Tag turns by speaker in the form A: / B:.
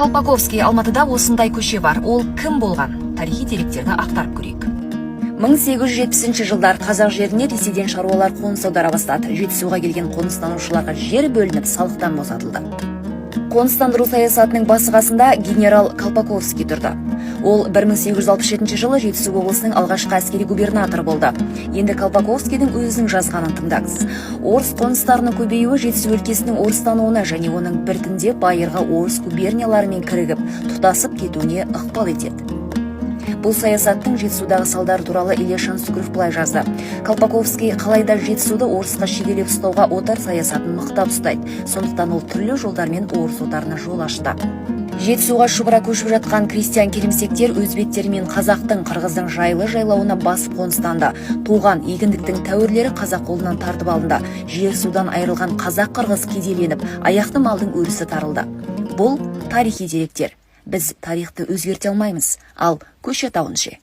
A: Колпаковский Алматыда осындай көше бар. Ол кім болған? Тарихи деректерді ақтарып көрейік. 1870 жылдар қазақ жеріне ресейден шаруалар қоныс аудара бастады. Жетісуға келген қоныстанушыларға жер бөлініп, салықтан босатылды. Қоныстандыру саясатының басы қасында генерал Колпаковский тұрды. Ол 1867 жылы Жетісу облысының алғашқы әскери губернаторы болды. Енді Колпаковскийдің өзінің жазғанын тыңдаңыз. Орыс қоныстарының көбеюі Жетісу өлкесінің орыстануына және оның біртіндеп байырға орыс губернияларымен кірігіп, тұтасып кетуіне ықпал етеді. Бұл саясаттың Жетісудағы салдары туралы Илья Шансүгіров былай жазды. Колпаковский қалайда Жетісуды орысқа шегелеп ұстауға отар саясатын мықтап ұстайды. Сондықтан ол түрлі жолдармен орыс отарына жол ашты. Жетісуға шұбыра көшіп жатқан крестьян келімсектер өзбектер мен қазақтың, қырғыздың жайлы жайлауына басып қоныстанды. Туған егіндіктің тәуірлері қазақ қолынан тартып алынды. Жер судан айырылған қазақ-қырғыз кедейленіп, аяқты малдың өрісі тарылды. Бұл тарихи деректер. Біз тарихты өзгерте алмаймыз, ал көше тауын ше.